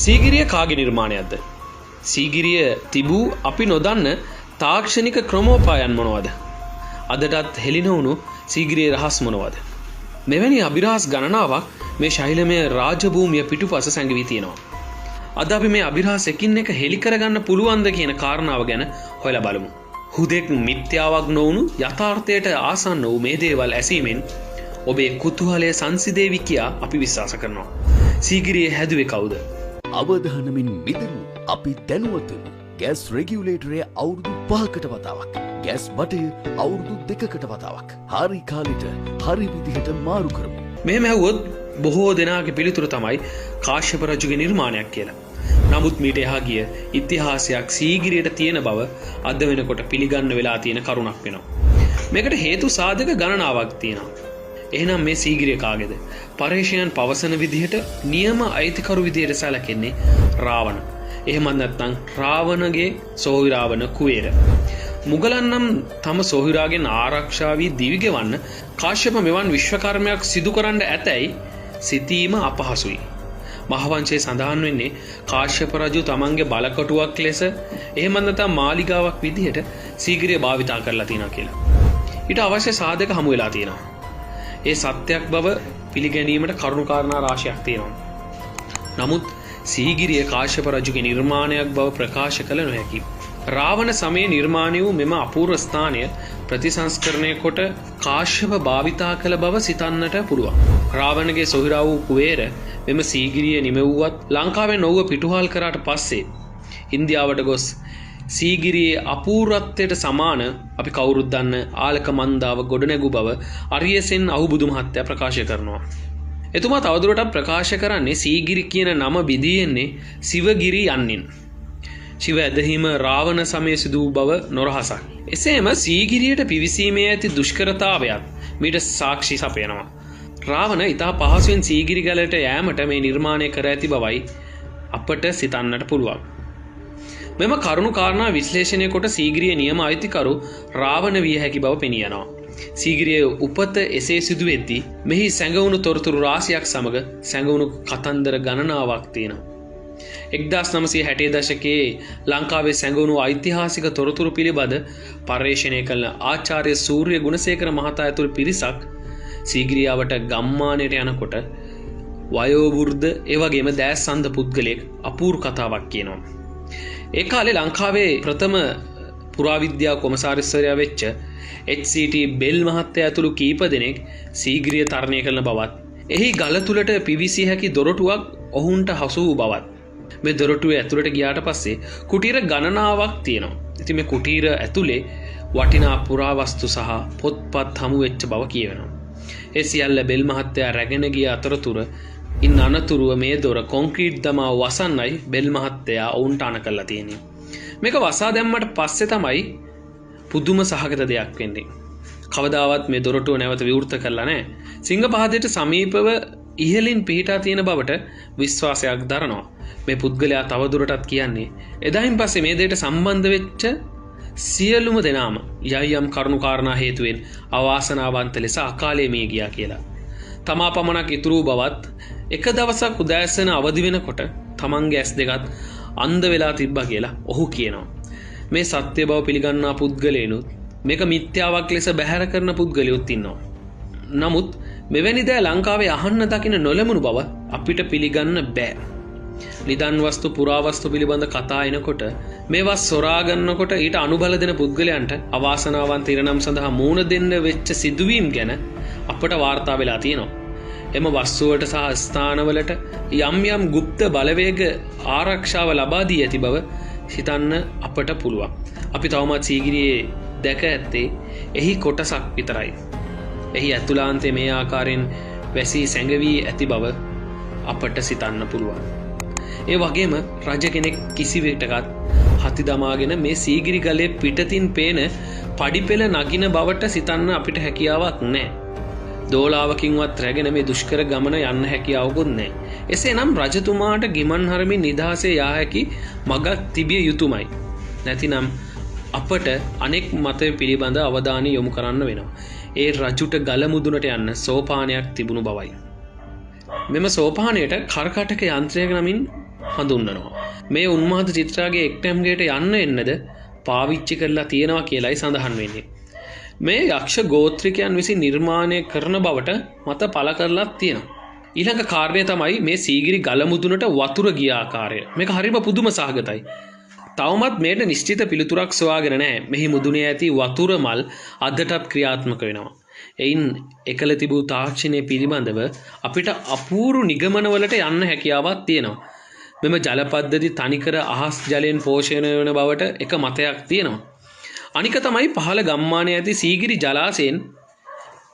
සීගිරිය කාගේ නිර්මාණයක්ද? සීගිරිය තිබූ අපි නොදන්න තාක්ෂණික ක්‍රමෝපායන් මොනවද? අදටත් හෙළිනවුණු සීගිරියේ රහස් මොනවද? මෙවැනි අභිරහස් ගණනාවක් මේ ශෛලමය රාජභූමිය පිටුපස සැඟවී තියෙනවා. අද අපි මේ අභිරහස් එකින් එක හෙළි කරගන්න පුළුවන්ද කියන කාරණාව ගැන හොයලා බලමු. හුදෙක් මිත්‍යාවක් නොවුණු යථාර්ථයට ආසන්න වූ මේ දේවල් ඇසීමෙන් ඔබේ කුතුහලය සංසිඳේවි කියා අපි විශ්වාස කරනවා. සීගිරිය හැදුවේ කවුද? අවධානමින් මිදමු. අපි දැනුවතුන් ගෑස් රෙගියුලේටරය අවුරුදු 5කට වතාවක්, ගෑස් බටය අවුරුදු 2කට වතාවක් හරි කාලෙට හරි විදිහට මාරු කරමු. මෙහෙම ඇහුවොත් බොහෝ දෙනාගේ පිළිතුර තමයි කාශ්‍යප රජුගේ නිර්මාණයක් කියලා. නමුත් මීට එහා ගිය ඉතිහාසයක් සීගිරියට තියෙන බව අද වෙනකොට පිළිගන්න වෙලා තියෙන කරුණක් වෙනවා. මේකට හේතු සාධක ගණනාවක් තියෙනවා. එහෙනම් මේ සීගිරිය කාගේද? පරේක්ෂකයන් පවසන විදිහට නියම අයිතිකරු විදිහට සැලකෙන්නේ රාවණ. එහෙමත් නැත්නම් රාවණගේ සෝහිරාවණ කුවේර. මුගලන් නම් තම සෝහිරාගෙන් ආරක්ෂා වී දිවිගෙවන්න කාශ්‍යප මෙවන් විශ්වකර්මයක් සිදු කරන්න ඇතැයි සිතීම අපහසුයි. මහවංශයේ සඳහන් වෙන්නේ කාශ්‍යප රජු තමන්ගේ බලකටුවක් ලෙස එහෙමත් නැත්නම් මාලිගාවක් විදිහට සීගිරිය භාවිතා කරලා තියෙනවා කියලා. ඊට අවශ්‍ය සාධක හමු වෙලා තියෙනවා. ඒ සත්‍යයක් බව පිළිගැනීමට කරුණු කාරණා රාශියක් තියෙනවා. නමුත් සීගිරිය කාශ්‍යප රජුගේ නිර්මාණයක් බව ප්‍රකාශ කළ නොහැකි. රාවණ සමයේ නිර්මාණය වූ මෙම අපූර්ව ස්ථානය ප්‍රතිසංස්කරණය කොට කාශ්‍යප භාවිතා කළ බව සිතන්නට පුළුවන්. රාවණගේ සොහිරා වූ කුවේර මෙම සීගිරිය නිමවුවත් ලංකාවෙන් ඔහුව පිටුහල් කරාට පස්සේ ඉන්දියාවට ගොස් සීගිරියේ අපූර්වත්වයට සමාන අපි කවුරුත් දන්න ආලක මන්දාව ගොඩනැගු බව අරියසෙන් අහුබුදු මහත්තයා ප්‍රකාශ කරනවා. එතුමා තවදුරටත් ප්‍රකාශ කරන්නේ සීගිරි කියන නම බිඳියෙන්නේ සිවගිරි යන්නින්. ශිව ඇදහිම රාවණ සමයේ සිදු වූ බව නොරහසක්. එසේම සීගිරියට පිවිසීමේ ඇති දුෂ්කරතාවයත් මීට සාක්ෂි සපයනවා. රාවණ ඉතා පහසුවෙන් සීගිරි ගලට යෑමට මේ නිර්මාණය කර ඇති බවයි අපට සිතන්නට පුළුවන්. මෙම කරුණු කාරණා විශ්ලේෂණය කොට සීගිරිය නියම අයිතිකරු රාවණ විය හැකි බව පෙනී යනවා. සීගිරියේ උපත එසේ සිදු වෙද්දී මෙහි සැඟවුණු තොරතුරු රාශියක් සමග සැඟවුණු කතන්දර ගණනාවක් තියෙනවා. 1960 දශකයේ ලංකාවේ සැඟවුණු ඓතිහාසික තොරතුරු පිළිබඳ පර්යේෂණය කළ ආචාර්ය සූර්ය ගුණසේකර මහතා ඇතුළු පිරිසක් සීගිරියාවට ගම්මානයට යනකොට වයෝවෘද්ධ ඒ වගේම දැස් අන්ධ පුද්ගලයෙක් අපූර්ව කතාවක් කියනවා. ඒ කාලේ ලංකාවේ ප්‍රථම පුරාවිද්‍යා කොමසාරිස්වරයා වෙච්ච HCT බෙල් මහත්තයා ඇතුළු කීප දෙනෙක් සීගිරිය තරණය කරන බවත්, එහි ගල තුලට පිවිසිය හැකි දොරටුවක් ඔවුන්ට හසු වූ බවත්. මේ දොරටුවේ ඇතුළට ගියාට පස්සේ කුටීර ගණනාවක් තියෙනවා. ඉතින් මේ කුටීර ඇතුලේ වටිනා පුරාවස්තු සහ පොත්පත් හමු වෙච්ච බව කියවෙනවා. ඒ සියල්ල බෙල් මහත්තයා රැගෙන ගිය අතරතුර ඉන් අනතුරුව මේ දොර කොන්ක්‍රීට් දමා වසන්නයි බෙල් මහත්තයා ඔවුන්ට අණ කරලා තියෙන්නේ. මේක වසා දැම්මට පස්සේ තමයි පුදුම සහගත දෙයක් වෙන්නේ. කවදාවත් මේ දොරටුව නැවත විවෘත කරලා නැහැ. සිංහපහදයට සමීපව ඉහළින් පිහිටා තියෙන බවට විශ්වාසයක් දරනවා. මේ පුද්ගලයා තවදුරටත් කියන්නේ එදායින් පස්සේ මේ දෙයට සම්බන්ධ වෙච්ච සියලුම දෙනාම යම් කරුණු කාරණා හේතුවෙන් අවාසනාවන්ත ලෙස අකාලේ මිය ගියා කියලා. තමා පමණක් ඉතුරු බවත් එක දවසක් උදෑසන අවදි වෙනකොට තමන්ගේ ඇස් දෙකත් අන්ධ වෙලා තිබ්බා කියලා ඔහු කියනවා. මේ සත්‍ය බව පිළිගන්නා පුද්ගලයනුත් මේක මිත්‍යාවක් ලෙස බැහැර කරන පුද්ගලයොත් ඉන්නවා. නමුත් මෙවැනි දෑ ලංකාවේ අහන්න දකින්න නොලැබුණු බව අපිට පිළිගන්න බෑ. නිදන් වස්තු පුරාවස්තු පිළිබඳ කතා එනකොට මේවා සොරා ගන්නකොට ඊට අනුබල දෙන පුද්ගලයන්ට අවාසනාවන්ත ඉරණම් සඳහා මූණ දෙන්න වෙච්ච සිදුවීම් ගැන අපට වාර්තා වෙලා තියෙනවා. එම වස්තුවට සහ ස්ථානවලට යම් යම් গুপ্ত බලවේග ආරක්ෂාව ලබා දී ඇති බව හිතන්න අපට පුළුවන්. අපි තවමත් සීගිරියේ දැක ඇත්තේ එහි කොටසක් විතරයි. එහි ඇතුළාන්තයේ මේ ආකාරයෙන් වැසී සැඟවී ඇති බව අපට සිතන්න පුළුවන්. ඒ වගේම රජ කෙනෙක් කිසිවිටකත් හති දමාගෙන මේ සීගිරි ගලේ පිටතින් පේන පඩිපෙළ නගින බවට සිතන්න අපිට හැකියාවක් නැහැ. දෝලාවකින්වත් රැගෙන මේ දුෂ්කර ගමන යන්න හැකියාවකුත් නැහැ. එසේනම් රජතුමාට ගිමන් හරමින් නිදහසේ යා හැකි මගක් තිබිය යුතුමයි. නැතිනම් අපට අනෙක් මත පිළිබඳ අවධානය යොමු කරන්න වෙනවා. ඒ රජුට ගල මුදුනට යන්න සෝපානයක් තිබුණු බවයි. මෙම සෝපානයට කරකටක යන්ත්‍රයක නමින් හඳුන්වනවා. මේ උන්මාද චිත්‍රාගේ එක්ටැම්ගේට යන්න එන්නද පාවිච්චි කරලා තියෙනවා කියලයි සඳහන් වෙන්නේ. මේ යක්ෂ ගෝත්‍රිකයන් විසින් නිර්මාණය කරන බවට මත පළ කරලත් තියෙනවා. ඊළඟ කාරණය තමයි මේ සීගිරි ගල මුදුනට වතුර ගිය ආකාරය. මේක හරිම පුදුම සහගතයි. තවමත් මේට නිශ්චිත පිළිතුරක් සොයාගෙන නැහැ. මෙහි මුදුනේ ඇති වතුර මල් අදටත් ක්‍රියාත්මක වෙනවා. එයින් එකල තිබූ තාක්ෂණය පිළිබඳව අපිට අපූර්ව නිගමනවලට යන්න හැකියාවක් තියෙනවා. මෙම ජල පද්ධති තනිකර අහස් ජලයෙන් පෝෂණය වන බවට එක මතයක් තියෙනවා. අනික තමයි පහළ ගම්මානයේ ඇති සීගිරි ජලාශයෙන්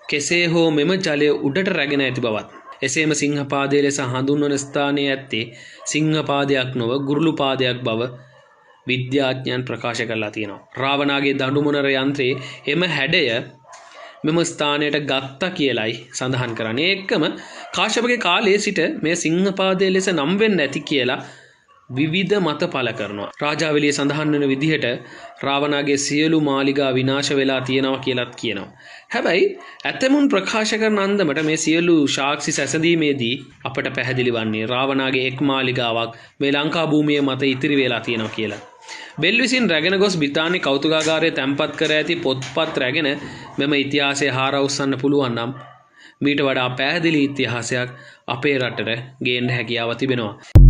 කෙසේ හෝ මෙම ජලය උඩට රැගෙන ඇති බවත්. එසේම සිංහපාදයේ ලෙස හඳුන්වන ස්ථානයේ ඇත්තේ සිංහපාදයක් නොව ගුරුළු පාදයක් බව විද්‍යාඥයන් ප්‍රකාශ කරලා තියෙනවා. රාවණාගේ දඬුමොනර යන්ත්‍රයේ එම හැඩය මෙම ස්ථානයට ගත්තා කියලයි සඳහන් කරන්නේ. එක්කම කාශ්‍යපගේ කාලයේ සිට මේ සිංහපාදයේ ලෙස නම් වෙන්න ඇති කියලා විවිධ මත පළ කරනවා. රාජාවලියේ සඳහන් වෙන විදිහට රාවණාගේ සියලු මාලිගා විනාශ වෙලා තියෙනවා කියලාත් කියනවා. හැබැයි ඇතමුන් ප්‍රකාශ කරන අන්දමට මේ සියලු සාක්ෂි සැසඳීමේදී අපට පැහැදිලි වන්නේ රාවණාගේ එක් මාලිගාවක් මේ ලංකා භූමියේ මත ඉතිරි වෙලා තියෙනවා කියලා. බෙල් විසින් රැගෙන ගොස් බ්‍රිතාන්‍ය කෞතුකාගාරයේ තැන්පත් කර ඇති පොත්පත් රැගෙන මෙම ඉතිහාසය හාරවුස්සන්න පුළුවන් නම් මීට වඩා පැහැදිලි ඉතිහාසයක් අපේ රටට ගේන්න හැකියාව තිබෙනවා.